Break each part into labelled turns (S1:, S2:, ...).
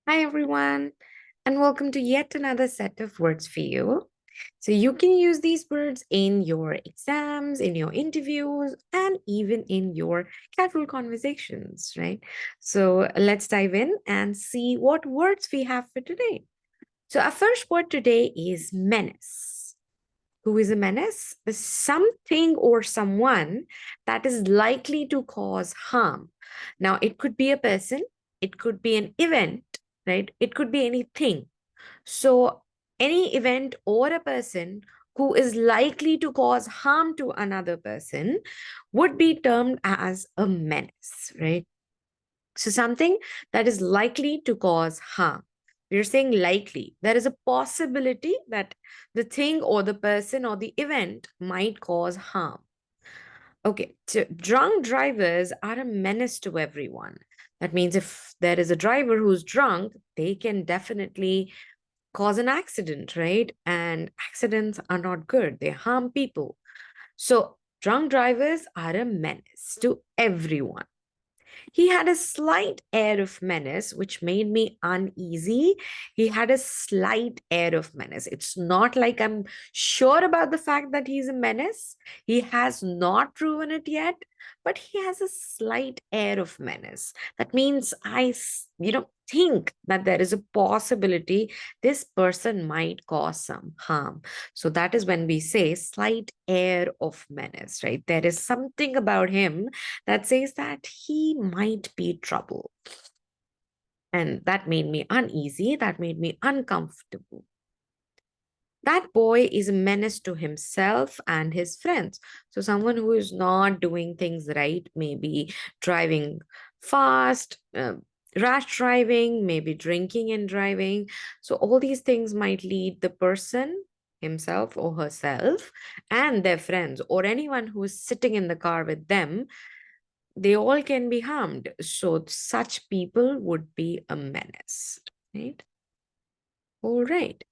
S1: Hi, everyone, and welcome to yet another set of words for you. So, you can use these words in your exams, in your interviews, and even in your casual conversations, right? So, let's dive in and see what words we have for today. So, our first word today is menace. Who is a menace? Something or someone that is likely to cause harm. Now, it could be a person, it could be an event, right? It could be anything. So, any event or a person who is likely to cause harm to another person would be termed as a menace, right? So, something that is likely to cause harm. We're saying likely. There is a possibility that the thing or the person or the event might cause harm. Okay, so drunk drivers are a menace to everyone. That means if there is a driver who's drunk, they can definitely cause an accident, right? And accidents are not good, they harm people. So, drunk drivers are a menace to everyone. He had a slight air of menace, which made me uneasy. He had a slight air of menace. It's not like I'm sure about the fact that he's a menace. He has not proven it yet, but he has a slight air of menace. That means think that there is a possibility this person might cause some harm. So that is when we say slight air of menace, right? There is something about him that says that he might be trouble. And that made me uneasy. That made me uncomfortable. That boy is a menace to himself and his friends. So, someone who is not doing things right, maybe driving fast, rash driving, maybe drinking and driving. So, all these things might lead the person himself or herself and their friends or anyone who is sitting in the car with them, they all can be harmed. So such people would be a menace, right? All right.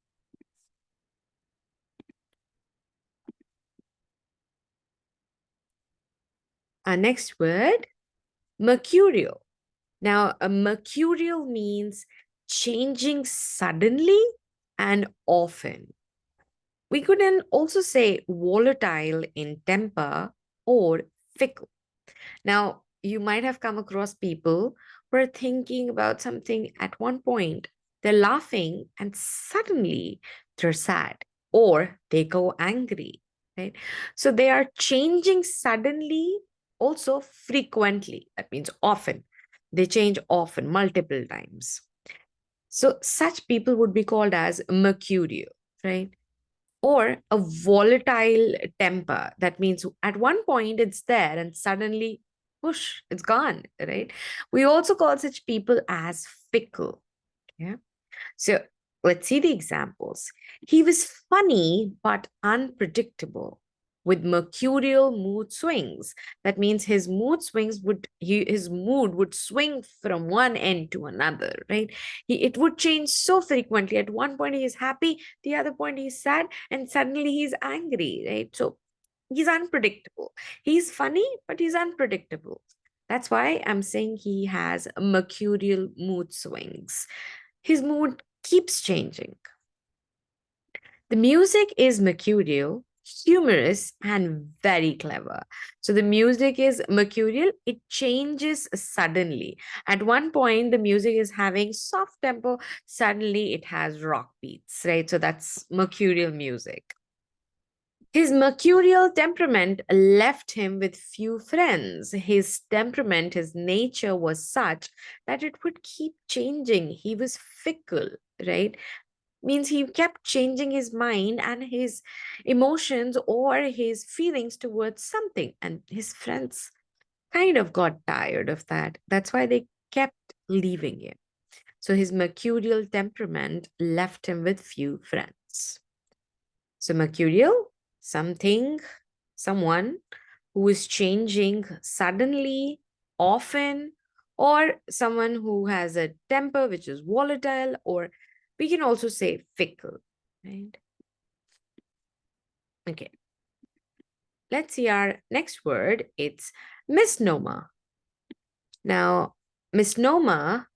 S1: Our next word, mercurial. Now, a mercurial means changing suddenly and often. We could then also say volatile in temper or fickle. Now, you might have come across people who are thinking about something at one point, they're laughing, and suddenly they're sad or they go angry, right? So they are changing suddenly, also frequently. That means often. They change often, multiple times. So such people would be called as mercurial, right? Or a volatile temper. That means at one point it's there and suddenly, whoosh, it's gone, right? We also call such people as fickle. Yeah. So let's see the examples. He was funny but unpredictable with mercurial mood swings. That means his mood swings his mood would swing from one end to another, right? It would change so frequently. At one point he is happy, the other point he's sad, and suddenly he's angry, right? So he's unpredictable. He's funny, but he's unpredictable. That's why I'm saying he has mercurial mood swings. His mood keeps changing. The music is mercurial, humorous, and very clever. So the music is mercurial, it changes suddenly. At one point, the music is having soft tempo, suddenly it has rock beats, right? So that's mercurial music. His mercurial temperament left him with few friends. His temperament, his nature was such that it would keep changing. He was fickle, right? Means he kept changing his mind and his emotions or his feelings towards something. And his friends kind of got tired of that. That's why they kept leaving him. So his mercurial temperament left him with few friends. So mercurial, something, someone who is changing suddenly, often, or someone who has a temper which is volatile, or we can also say fickle, right? Okay, let's see our next word. It's misnomer. Now, misnomer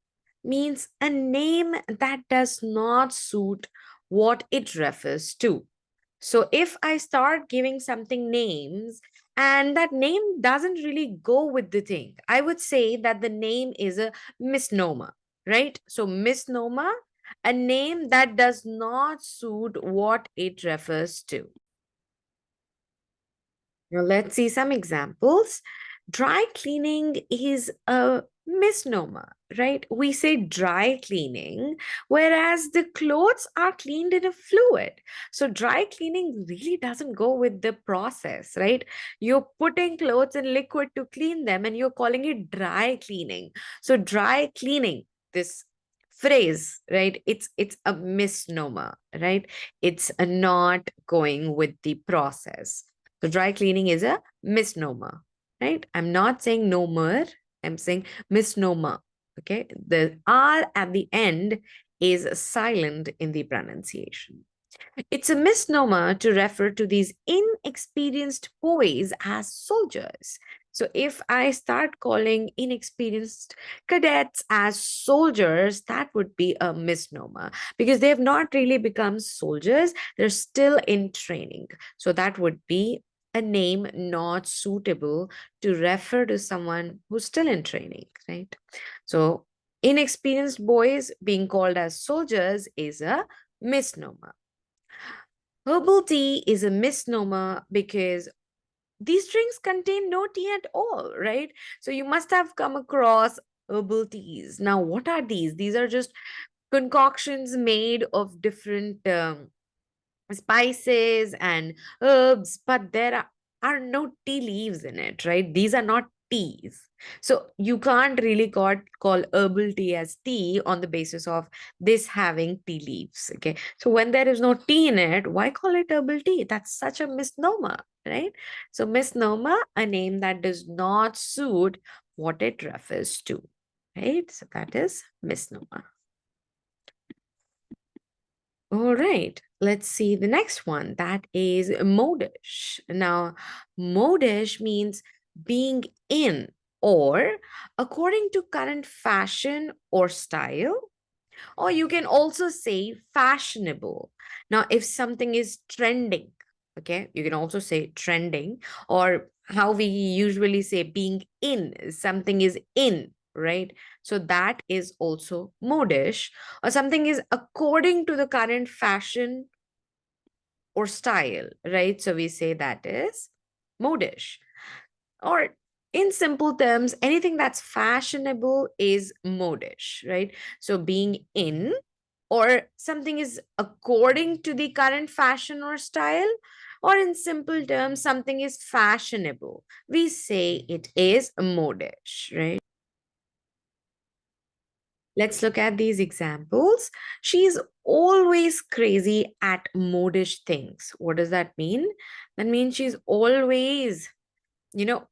S1: means a name that does not suit what it refers to. So if I start giving something names and that name doesn't really go with the thing, I would say that the name is a misnomer, right? So misnomer, a name that does not suit what it refers to. Now, let's see some examples. Dry cleaning is a misnomer, right? We say dry cleaning, whereas the clothes are cleaned in a fluid. So, dry cleaning really doesn't go with the process, right? You're putting clothes in liquid to clean them and you're calling it dry cleaning. So, dry cleaning, this phrase, right? It's a misnomer, right? It's not going with the process. So dry cleaning is a misnomer, right? I'm not saying nomer, I'm saying misnomer. Okay. The R at the end is silent in the pronunciation. It's a misnomer to refer to these inexperienced boys as soldiers. So if I start calling inexperienced cadets as soldiers, that would be a misnomer because they have not really become soldiers. They're still in training. So that would be a name not suitable to refer to someone who's still in training, right? So inexperienced boys being called as soldiers is a misnomer. Herbal tea is a misnomer because these drinks contain no tea at all, right? So you must have come across herbal teas. Now, what are these? These are just concoctions made of different spices and herbs, but are no tea leaves in it, right? These are not teas. So you can't really call herbal tea as tea on the basis of this having tea leaves. Okay. So when there is no tea in it, why call it herbal tea? That's such a misnomer, right? So misnomer, a name that does not suit what it refers to. Right. So that is misnomer. All right, let's see the next one. That is modish. Now, modish means being in or according to current fashion or style, or you can also say fashionable. Now, if something is trending, okay, you can also say trending, or how we usually say being in, something is in, right? So that is also modish, or something is according to the current fashion or style, right? So we say that is modish. Or in simple terms, anything that's fashionable is modish, right? So being in or something is according to the current fashion or style, or in simple terms, something is fashionable. We say it is modish, right? Let's look at these examples. She's always crazy at modish things. What does that mean? That means she's always, you know,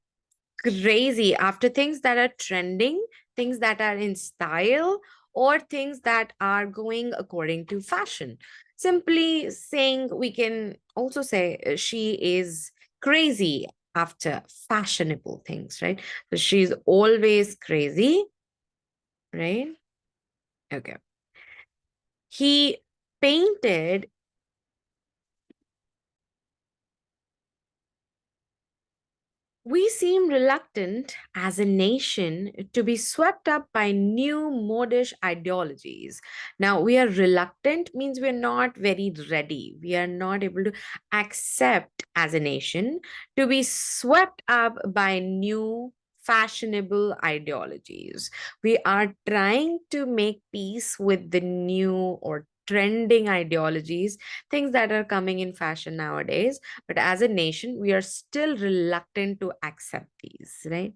S1: crazy after things that are trending, things that are in style, or things that are going according to fashion. Simply saying, we can also say she is crazy after fashionable things, right? So she's always crazy, right? Okay. He painted. We seem reluctant as a nation to be swept up by new modish ideologies. Now, we are reluctant means we're not very ready. We are not able to accept as a nation to be swept up by new fashionable ideologies. We are trying to make peace with the new or trending ideologies, things that are coming in fashion nowadays, but as a nation, we are still reluctant to accept these, right?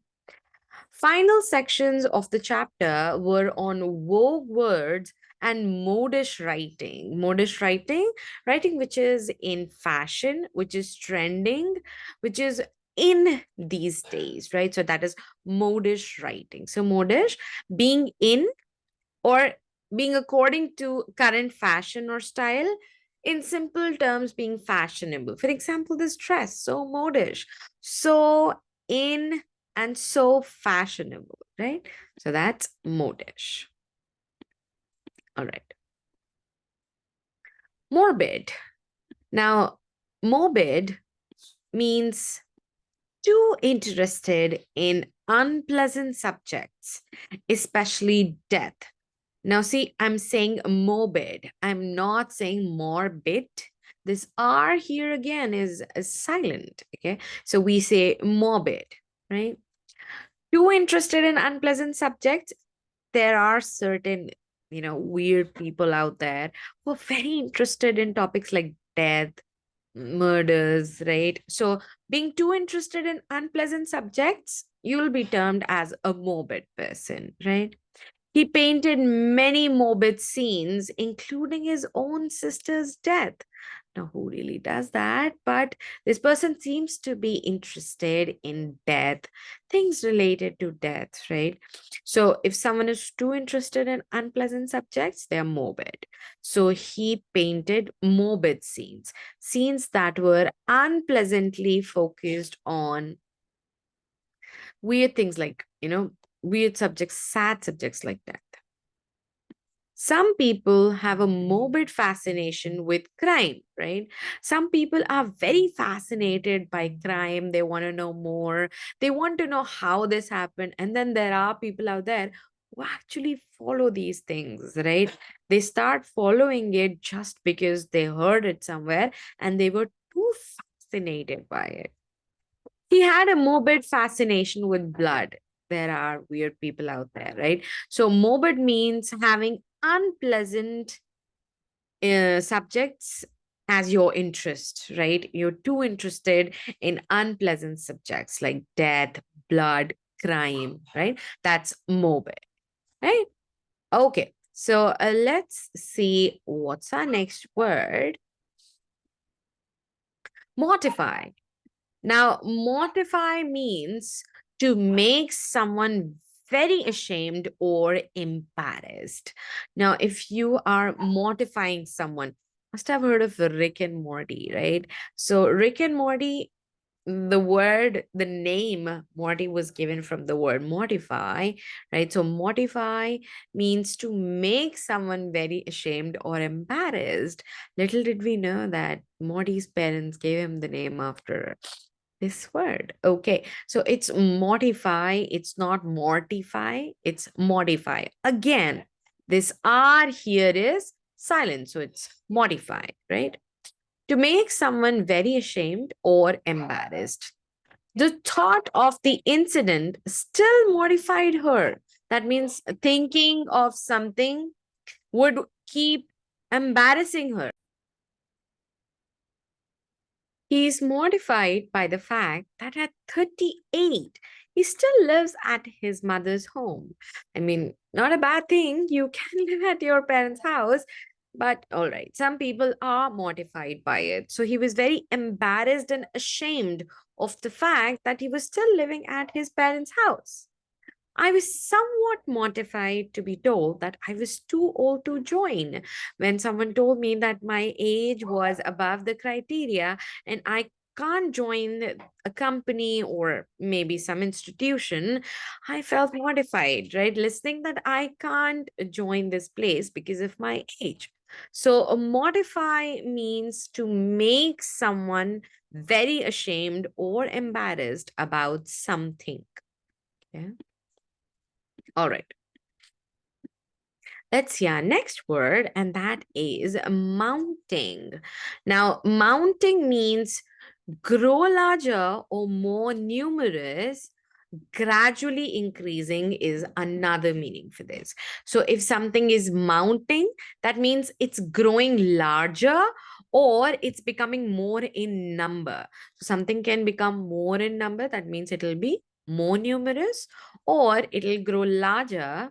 S1: Final sections of the chapter were on vogue words and modish writing. Modish writing, writing which is in fashion, which is trending, which is in these days, right? So that is modish writing. So modish being in or being according to current fashion or style, in simple terms being fashionable. For example, this dress, so modish, so in, and so fashionable, right? So that's modish. All right. Morbid. Now, morbid means too interested in unpleasant subjects, especially death. Now, see, I'm saying morbid. I'm not saying morbid. This R here again is silent. Okay. So we say morbid, right? Too interested in unpleasant subjects. There are certain, weird people out there who are very interested in topics like death, murders, right? So being too interested in unpleasant subjects, you'll be termed as a morbid person, right? He painted many morbid scenes, including his own sister's death. Now, who really does that? But this person seems to be interested in death, things related to death, right? So, if someone is too interested in unpleasant subjects, they're morbid. So, he painted morbid scenes, scenes that were unpleasantly focused on weird things like, weird subjects, sad subjects like that. Some people have a morbid fascination with crime, right? Some people are very fascinated by crime. They want to know more. They want to know how this happened. And then there are people out there who actually follow these things, right? They start following it just because they heard it somewhere and they were too fascinated by it. He had a morbid fascination with blood. There are weird people out there, right? So, morbid means having unpleasant subjects as your interest, right? You're too interested in unpleasant subjects like death, blood, crime, right? That's morbid, right? Okay, so let's see what's our next word. Mortify. Now, mortify means to make someone very ashamed or embarrassed. Now, if you are mortifying someone, must have heard of Rick and Morty, right? So, Rick and Morty, the name Morty was given from the word mortify, right? So, mortify means to make someone very ashamed or embarrassed. Little did we know that Morty's parents gave him the name after this word. Okay. So it's mortify. It's not mortify. It's modify. Again, this R here is silent. So it's modify, right? To make someone very ashamed or embarrassed. The thought of the incident still mortified her. That means thinking of something would keep embarrassing her. He is mortified by the fact that at 38, he still lives at his mother's home. I mean, not a bad thing. You can live at your parents' house, but all right, some people are mortified by it. So he was very embarrassed and ashamed of the fact that he was still living at his parents' house. I was somewhat mortified to be told that I was too old to join. When someone told me that my age was above the criteria and I can't join a company or maybe some institution, I felt mortified, right? Listening that I can't join this place because of my age. So, mortify means to make someone very ashamed or embarrassed about something. Yeah. All right. Let's see our next word, and that is mounting. Now, mounting means grow larger or more numerous. Gradually increasing is another meaning for this. So, if something is mounting, that means it's growing larger or it's becoming more in number. So, something can become more in number, that means it will be more numerous, or it'll grow larger.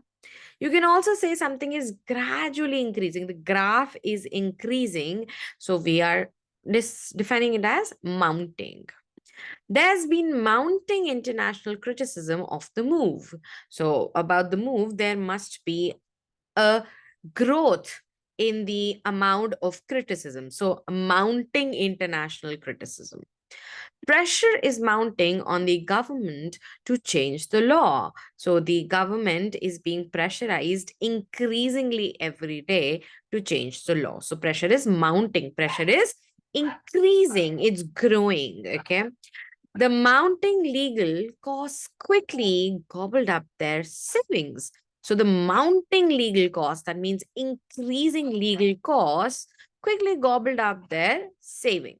S1: You can also say something is gradually increasing. The graph is increasing. So we are defining it as mounting. There's been mounting international criticism of the move. So, about the move, there must be a growth in the amount of criticism. So, mounting international criticism. Pressure is mounting on the government to change the law. So the government is being pressurized increasingly every day to change the law. So pressure is mounting, pressure is increasing, it's growing. Okay. The mounting legal costs quickly gobbled up their savings. So the mounting legal costs, that means increasing legal costs, quickly gobbled up their savings.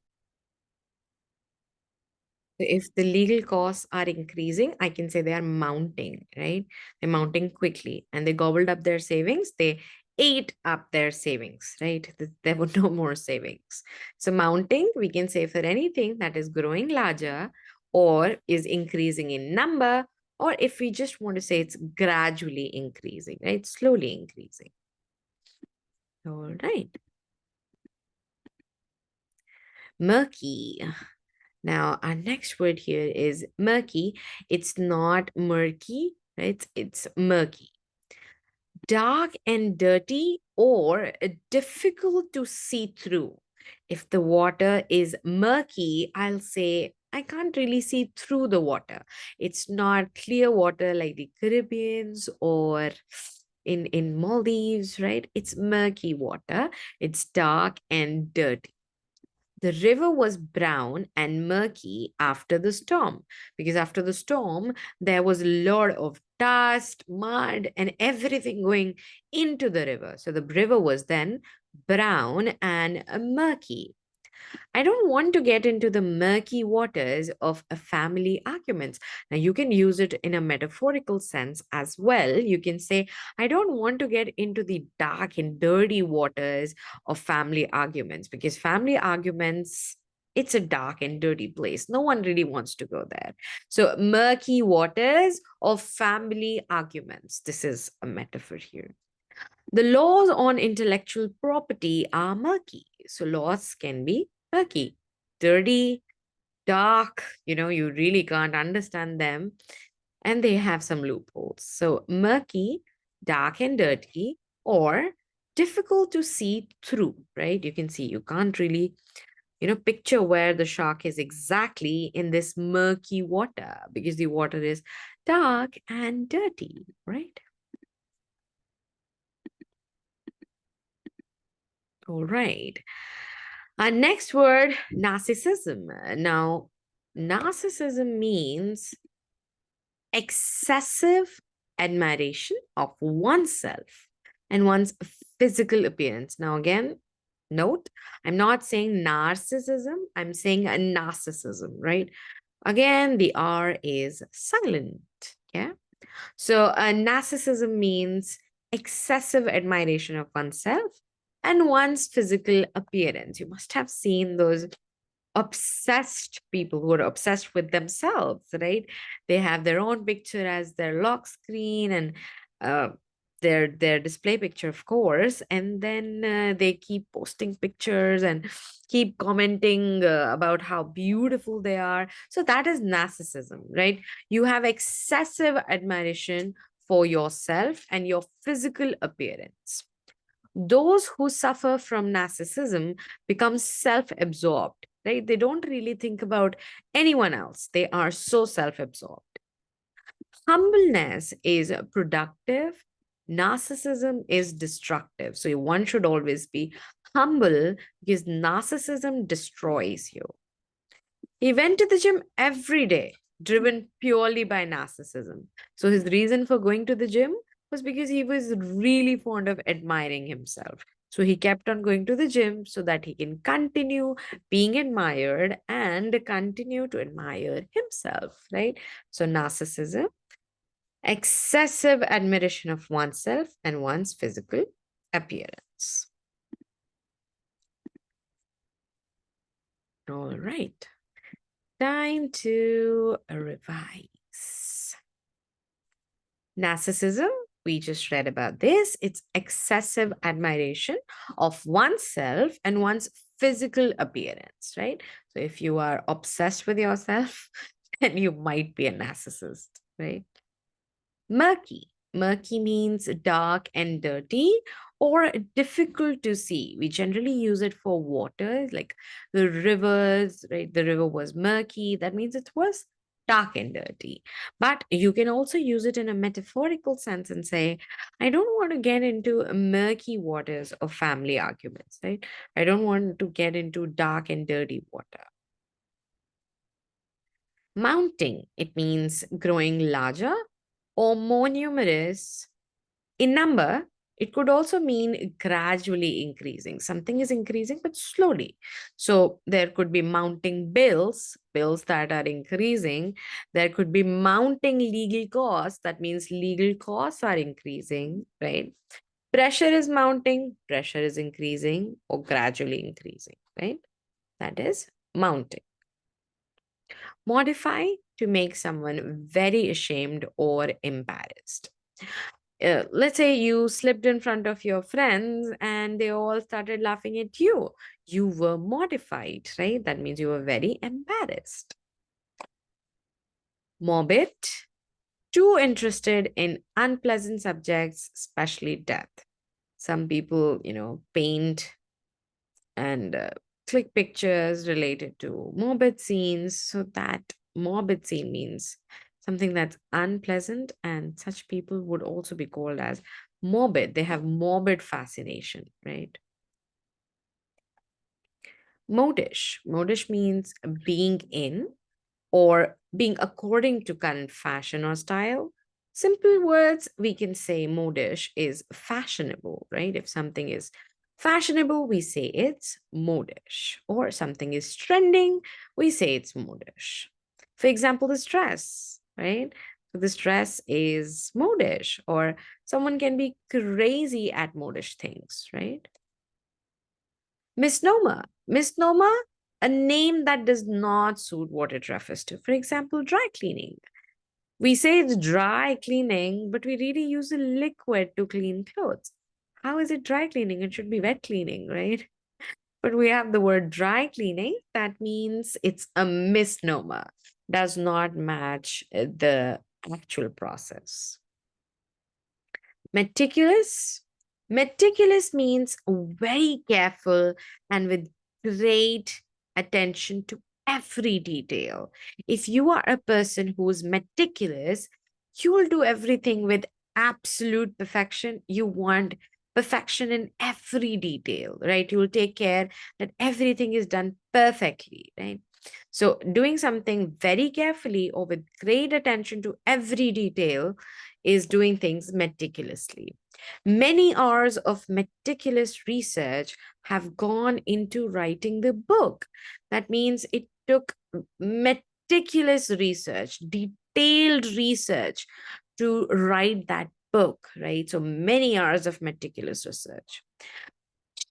S1: If the legal costs are increasing, I can say they are mounting, right? They're mounting quickly and they gobbled up their savings. They ate up their savings, right? There were no more savings. So, mounting, we can say for anything that is growing larger or is increasing in number, or if we just want to say it's gradually increasing, right? Slowly increasing. All right. Murky. Now, our next word here is murky. It's not murky, right? It's murky. Dark and dirty or difficult to see through. If the water is murky, I'll say I can't really see through the water. It's not clear water like the Caribbeans or in Maldives, right? It's murky water. It's dark and dirty. The river was brown and murky after the storm, because after the storm, there was a lot of dust, mud, and everything going into the river. So the river was then brown and murky. I don't want to get into the murky waters of a family arguments. Now, you can use it in a metaphorical sense as well. You can say, I don't want to get into the dark and dirty waters of family arguments, because family arguments, it's a dark and dirty place. No one really wants to go there. So, murky waters of family arguments. This is a metaphor here. The laws on intellectual property are murky. So laws can be murky, dirty, dark, you really can't understand them. And they have some loopholes. So murky, dark and dirty, or difficult to see through, right? You can see, you can't really, picture where the shark is exactly in this murky water, because the water is dark and dirty, right? All right. Our next word, narcissism. Now, narcissism means excessive admiration of oneself and one's physical appearance. Now, again, note, I'm not saying narcissism, I'm saying a narcissism, right? Again, the R is silent. Yeah. So, narcissism means excessive admiration of oneself and one's physical appearance. You must have seen those obsessed people who are obsessed with themselves, right? They have their own picture as their lock screen and uh, their display picture, of course, and then they keep posting pictures and keep commenting about how beautiful they are. So that is narcissism, right? You have excessive admiration for yourself and your physical appearance. Those who suffer from narcissism become self-absorbed, right? They don't really think about anyone else. They are so self-absorbed. Humbleness is productive. Narcissism is destructive. So one should always be humble, because narcissism destroys you. He went to the gym every day, driven purely by narcissism. So his reason for going to the gym was because he was really fond of admiring himself. So he kept on going to the gym so that he can continue being admired and continue to admire himself, right? So narcissism, excessive admiration of oneself and one's physical appearance. All right. Time to revise. Narcissism, we just read about this. It's excessive admiration of oneself and one's physical appearance, right? So if you are obsessed with yourself, then you might be a narcissist, right? Murky. Murky means dark and dirty or difficult to see. We generally use it for water, like the rivers, right? The river was murky. That means it was dark and dirty. But you can also use it in a metaphorical sense and say, I don't want to get into murky waters of family arguments, right? I don't want to get into dark and dirty water. Mounting, it means growing larger or more numerous in number. It could also mean gradually increasing. Something is increasing, but slowly. So there could be mounting bills, bills that are increasing. There could be mounting legal costs. That means legal costs are increasing, right? Pressure is mounting, pressure is increasing or gradually increasing, right? That is mounting. Modify, to make someone very ashamed or embarrassed. Let's say you slipped in front of your friends and they all started laughing at you. You were mortified, right? That means you were very embarrassed. Morbid, too interested in unpleasant subjects, especially death. Some people, paint and click pictures related to morbid scenes. So that morbid scene means something that's unpleasant, and such people would also be called as morbid. They have morbid fascination, right? Modish. Modish means being in or being according to current fashion or style. Simple words, we can say modish is fashionable, right? If something is fashionable, we say it's modish. Or something is trending, we say it's modish. For example, this dress, right? So this dress is modish, or someone can be crazy at modish things, right? Misnomer. Misnomer, a name that does not suit what it refers to. For example, dry cleaning. We say it's dry cleaning, but we really use a liquid to clean clothes. How is it dry cleaning? It should be wet cleaning, right? But we have the word dry cleaning. That means it's a misnomer, does not match the actual process. Meticulous. Meticulous means very careful and with great attention to every detail. If you are a person who is meticulous, you will do everything with absolute perfection. You want perfection in every detail, right? You will take care that everything is done perfectly, right? So, doing something very carefully or with great attention to every detail is doing things meticulously. Many hours of meticulous research have gone into writing the book. That means it took meticulous research, detailed research to write that book, right? So many hours of meticulous research.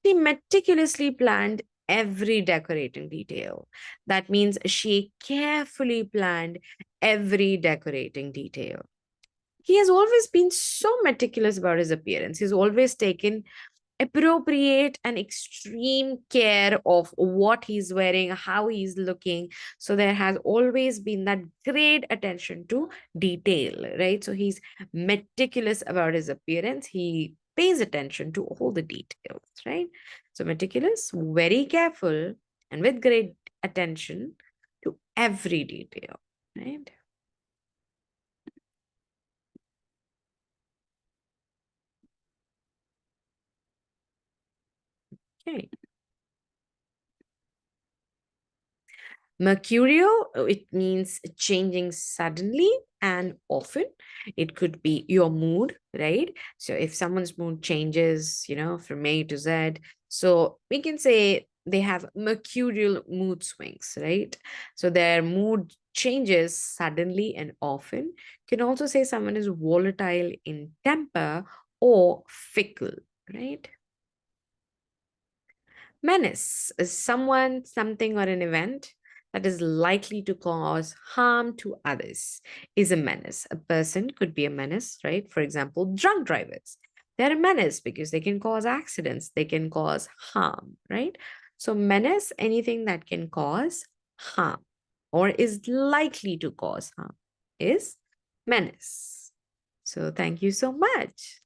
S1: She meticulously planned every decorating detail. That means she carefully planned every decorating detail. He has always been so meticulous about his appearance. He's always taken appropriate and extreme care of what he's wearing, how he's looking. So there has always been that great attention to detail, right? So he's meticulous about his appearance. He pays attention to all the details, right? So meticulous, very careful, and with great attention to every detail, right? Okay. Mercurial, it means changing suddenly and often. It could be your mood, right? So if someone's mood changes, from A to Z, so we can say they have mercurial mood swings, right? So their mood changes suddenly and often. Can also say someone is volatile in temper or fickle, right? Menace is someone, something, or an event that is likely to cause harm to others, is a menace. A person could be a menace, right? For example, drunk drivers. They're a menace because they can cause accidents, they can cause harm, right? So, menace, anything that can cause harm or is likely to cause harm, is menace. So, thank you so much.